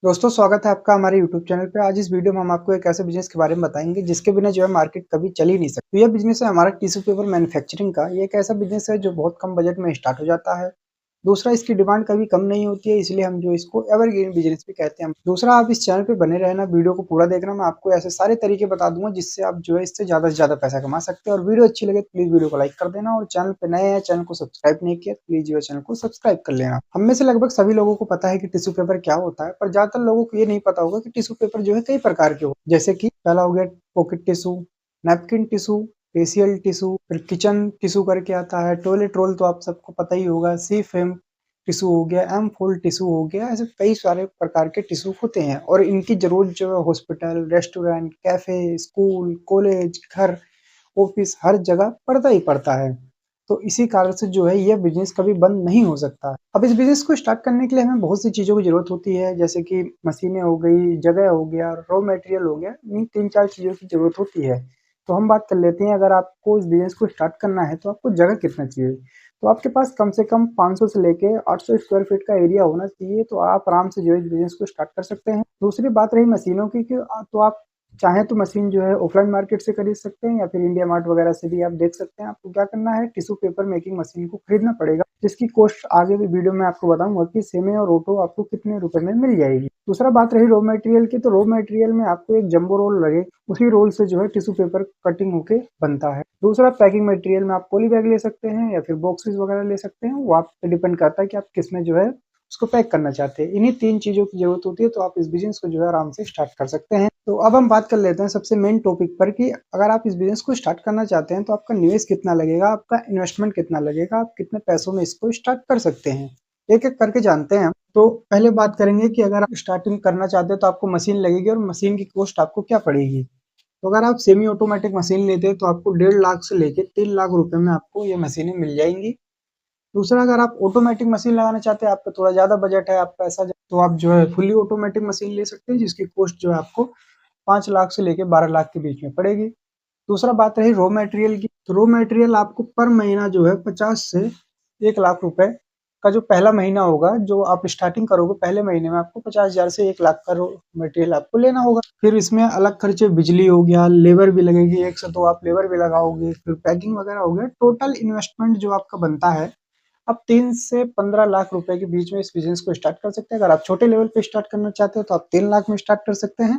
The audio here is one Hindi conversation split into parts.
दोस्तों स्वागत है आपका हमारे यूट्यूब चैनल पे। आज इस वीडियो में हम आपको एक ऐसे बिजनेस के बारे में बताएंगे जिसके बिना जो है मार्केट कभी चल ही नहीं सकती। तो यह बिजनेस है हमारा टिश्यू पेपर मैन्युफैक्चरिंग का। ये एक ऐसा बिजनेस है जो बहुत कम बजट में स्टार्ट हो जाता है। दूसरा, इसकी डिमांड कभी कम नहीं होती है, इसलिए हम जो इसको एवरग्रीन बिजनेस भी कहते हैं। दूसरा, आप इस चैनल पे बने रहना, वीडियो को पूरा देखना। मैं आपको ऐसे सारे तरीके बता दूंगा जिससे आप जो है इससे ज्यादा से ज्यादा पैसा कमा सकते हैं। और वीडियो अच्छी लगे तो प्लीज वीडियो को लाइक कर देना, और चैनल पे नए हैं, चैनल को सब्सक्राइब नहीं किया तो प्लीज जो है चैनल को सब्सक्राइब कर लेना। हम में से लगभग सभी लोगों को पता है कि टिश्यू पेपर क्या होता है, पर ज्यादातर लोगों को ये नहीं पता होगा कि टिश्यू पेपर जो है कई प्रकार के हो, जैसे कि पहला हो गया pocket tissue, napkin tissue, facial tissue, फिर किचन टिश्यू करके आता है, टॉयलेट रोल तो आप सबको पता ही होगा, सी फेम टिश्यू हो गया, एम फोल्ड टिश्यू हो गया। ऐसे कई सारे प्रकार के टिश्यू होते हैं और इनकी जरूरत जो है hospital, restaurant, cafe, school, college, घर, ऑफिस हर जगह पड़ता ही पड़ता है। तो इसी कारण से जो है यह बिजनेस कभी बंद नहीं हो सकता। अब इस बिजनेस को स्टार्ट करने के लिए हमें बहुत सी चीजों की जरूरत होती है, जैसे कि मशीनें हो गई, जगह हो गया, रॉ मटेरियल हो गया। इन तीन चार चीजों की जरूरत होती है। तो हम बात कर लेते हैं, अगर आपको इस बिजनेस को स्टार्ट करना है तो आपको जगह कितना चाहिए। तो आपके पास कम से कम 500 से लेके 800 स्क्वायर फीट का एरिया होना चाहिए, तो आप आराम से जो है इस बिजनेस को स्टार्ट कर सकते हैं। दूसरी बात रही मशीनों की, कि तो आप चाहे तो मशीन जो है ऑफलाइन मार्केट से खरीद सकते हैं या फिर इंडिया मार्ट वगैरह से भी आप देख सकते हैं। आपको क्या करना है, टिश्यू पेपर मेकिंग मशीन को खरीदना पड़ेगा, जिसकी कॉस्ट आगे भी वीडियो में आपको बताऊंगा कि सेमी और ऑटो आपको कितने रुपए में मिल जाएगी। दूसरा बात रही रॉ मटेरियल की, तो रॉ मटेरियल में आपको एक जंबो रोल लगे, उसी रोल से जो है टिश्यू पेपर कटिंग होके बनता है। दूसरा, पैकिंग मटेरियल में आप पॉली बैग ले सकते हैं या फिर बॉक्सेस वगैरह ले सकते हैं, वो आप पे डिपेंड करता है कि आप किसमें जो है उसको पैक करना चाहते हैं। इन्हीं तीन चीजों की जरूरत होती है, तो आप इस बिजनेस को जो है आराम से स्टार्ट कर सकते हैं। तो अब हम बात कर लेते हैं सबसे मेन टॉपिक पर, कि अगर आप इस बिजनेस को स्टार्ट करना चाहते हैं तो आपका निवेश कितना लगेगा, आपका इन्वेस्टमेंट कितना लगेगा, आप कितने पैसों में इसको स्टार्ट कर सकते हैं। एक एक करके जानते हैं। तो पहले बात करेंगे कि अगर आप स्टार्टिंग करना चाहते हैं तो आपको मशीन लगेगी, और मशीन की कॉस्ट आपको क्या पड़ेगी। तो अगर आप सेमी ऑटोमेटिक मशीन लेते हैं तो आपको 1.5 लाख से लेके 3 लाख रुपए में आपको ये मशीनें मिल जाएंगी। दूसरा, अगर आप ऑटोमेटिक मशीन लगाना चाहते हैं, आपका थोड़ा ज्यादा बजट है, आपका ऐसा तो आप जो है फुली ऑटोमेटिक मशीन ले सकते हैं, जिसकी कॉस्ट जो है आपको 5 लाख से लेके 12 लाख के बीच में पड़ेगी। दूसरा बात रही रॉ मटेरियल की, तो रॉ मटेरियल आपको पर महीना जो है 50 से 1 लाख रुपए का जो पहला महीना होगा, जो आप स्टार्टिंग करोगे पहले महीने में आपको 50,000 से 1 लाख का रॉ मटेरियल आपको लेना होगा। फिर इसमें अलग खर्चे, बिजली हो गया, लेबर भी लगेगी, एक से दो आप लेबर भी लगाओगे, फिर पैकिंग वगैरह हो गया। टोटल इन्वेस्टमेंट जो आपका बनता है, आप 3 से 15 लाख रुपए के बीच में इस बिजनेस को स्टार्ट कर सकते हैं। अगर आप छोटे लेवल पे स्टार्ट करना चाहते हो तो आप 3 लाख में स्टार्ट कर सकते हैं,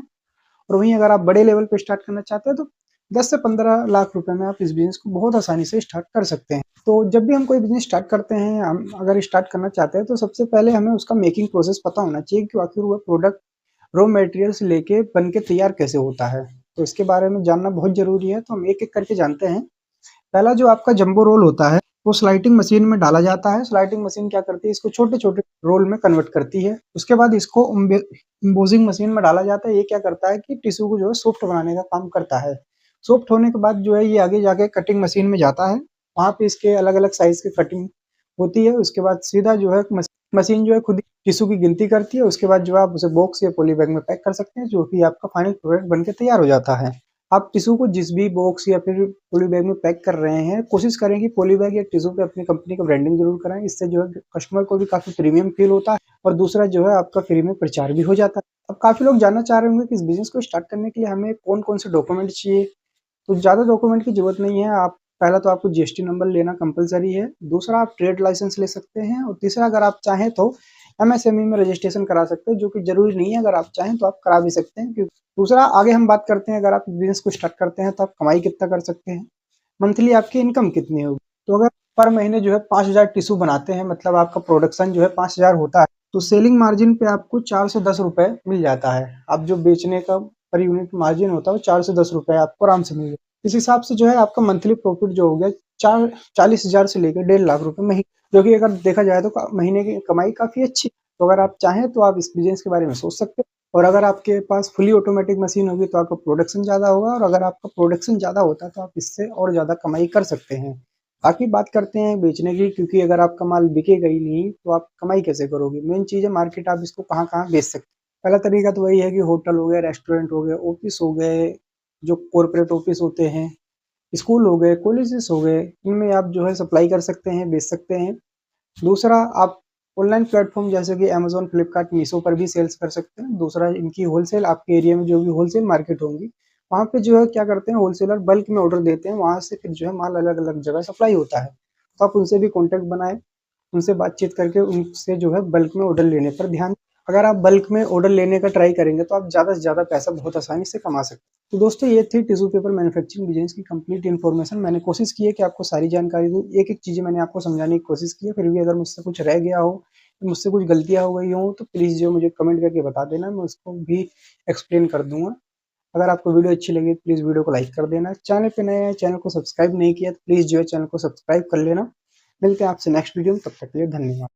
और वहीं अगर आप बड़े लेवल पे स्टार्ट करना चाहते हैं तो 10 से 15 लाख रुपए में आप इस बिजनेस को बहुत आसानी से स्टार्ट कर सकते हैं। तो जब भी हम कोई बिजनेस स्टार्ट करते हैं, हम अगर स्टार्ट करना चाहते हैं तो सबसे पहले हमें उसका मेकिंग प्रोसेस पता होना चाहिए कि आखिर वो प्रोडक्ट रॉ मटेरियल से लेके बन के तैयार कैसे होता है। तो इसके बारे में जानना बहुत जरूरी है, तो हम एक एक करके जानते हैं। पहला जो आपका जंबो रोल होता है, वो स्लाइटिंग मशीन में डाला जाता है। स्लाइटिंग मशीन क्या करती है, इसको छोटे छोटे रोल में कन्वर्ट करती है। उसके बाद इसको एम्बोजिंग मशीन में डाला जाता है। ये क्या करता है कि टिश्यू को जो है सॉफ्ट बनाने का काम करता है। सॉफ्ट होने के बाद जो है ये आगे जाके कटिंग मशीन में जाता है। वहां पे इसके अलग अलग साइज की कटिंग होती है। उसके बाद सीधा जो है मशीन जो है खुद टिश्यू की गिनती करती है। उसके बाद जो आप उसे बॉक्स या पॉली बैग में पैक कर सकते हैं, जो कि आपका फाइनल प्रोडक्ट बन के तैयार हो जाता है। आप टिश्यू को जिस भी बॉक्स या फिर पॉली बैग में पैक कर रहे हैं, कोशिश करें कि पॉली बैग या टिश्यू पे अपनी कंपनी का ब्रांडिंग जरूर कराएं। इससे जो है कस्टमर को भी काफी प्रीमियम फील होता है, और दूसरा जो है आपका फ्री में प्रचार भी हो जाता है। अब काफी लोग जानना चाह रहे होंगे कि इस बिजनेस को स्टार्ट करने के लिए हमें कौन कौन से डॉक्यूमेंट चाहिए। तो ज़्यादा डॉक्यूमेंट की जरूरत नहीं है। आप पहला तो आपको जीएसटी नंबर लेना कंपलसरी है। दूसरा, आप ट्रेड लाइसेंस ले सकते हैं, और तीसरा अगर आप चाहें तो एमएसएमई में रजिस्ट्रेशन करा सकते हैं, जो कि जरूरी नहीं है, अगर आप चाहें तो आप करा भी सकते हैं। क्योंकि दूसरा, आगे हम बात करते हैं, अगर आप बिजनेस को स्टार्ट करते हैं तो आप कमाई कितना कर सकते हैं, मंथली आपकी इनकम कितनी होगी। तो अगर पर महीने जो है 5,000 टिश्यू बनाते हैं, मतलब आपका प्रोडक्शन जो है 5,000 होता है, तो सेलिंग मार्जिन पे आपको 4 से 10 रुपए मिल जाता है। आप जो बेचने का पर यूनिट मार्जिन होता है वो 4 से 10 रुपए आपको आराम से मिल जाए। इस हिसाब से जो है आपका मंथली प्रॉफिट जो हो गया 40,000 से लेकर 1.5 लाख रुपए महीने, जो कि अगर देखा जाए तो महीने की कमाई काफी अच्छी। तो अगर आप चाहें तो आप इस बिजनेस के बारे में सोच सकते हैं। और अगर आपके पास फुली ऑटोमेटिक मशीन होगी तो आपका प्रोडक्शन ज्यादा होगा, और अगर आपका प्रोडक्शन ज्यादा होता है तो आप इससे और ज्यादा कमाई कर सकते हैं। बाकी बात करते हैं बेचने की, क्योंकि अगर आपका माल बिकेगा ही नहीं तो आप कमाई कैसे करोगे। मेन चीज है मार्केट, आप इसको कहाँ कहाँ बेच सकते हैं। पहला तरीका तो वही है कि होटल हो गए, रेस्टोरेंट हो गए, ऑफिस हो गए, जो कॉर्पोरेट ऑफिस होते हैं, स्कूल हो गए, कॉलेजेस हो गए, इनमें आप जो है सप्लाई कर सकते हैं, बेच सकते हैं। दूसरा, आप ऑनलाइन प्लेटफॉर्म जैसे कि अमेजोन, फ्लिपकार्ट, मीशो पर भी सेल्स कर सकते हैं। दूसरा, इनकी होलसेल आपके एरिया में जो भी होलसेल मार्केट होंगी, वहाँ पे जो है क्या करते हैं, होलसेलर बल्क में ऑर्डर देते हैं, वहाँ से फिर जो है माल अलग अलग जगह सप्लाई होता है। तो आप उनसे भी कॉन्टेक्ट बनाए, उनसे बातचीत करके उनसे जो है बल्क में ऑर्डर लेने पर ध्यान। अगर आप बल्क में ऑर्डर लेने का ट्राई करेंगे तो आप ज़्यादा से ज़्यादा पैसा बहुत आसानी से कमा सकते हैं। तो दोस्तों, ये थी टिश्यू पेपर मैन्युफैक्चरिंग बिजनेस की कंप्लीट इन्फॉर्मेशन। मैंने कोशिश की है कि आपको सारी जानकारी दूँ, एक एक चीज़ें मैंने आपको समझाने की कोशिश की है। फिर भी अगर मुझसे कुछ रह गया हो, मुझसे कुछ गलतियाँ हो गई हों, तो प्लीज़ जो मुझे कमेंट करके बता देना, मैं उसको भी एक्सप्लेन कर दूंगा। अगर आपको वीडियो अच्छी लगी तो प्लीज़ वीडियो को लाइक कर देना। चैनल पे नए हैं, चैनल को सब्सक्राइब नहीं किया तो प्लीज़ जो है चैनल को सब्सक्राइब कर लेना। मिलते हैं आपसे नेक्स्ट वीडियो में, तब तक के लिए धन्यवाद।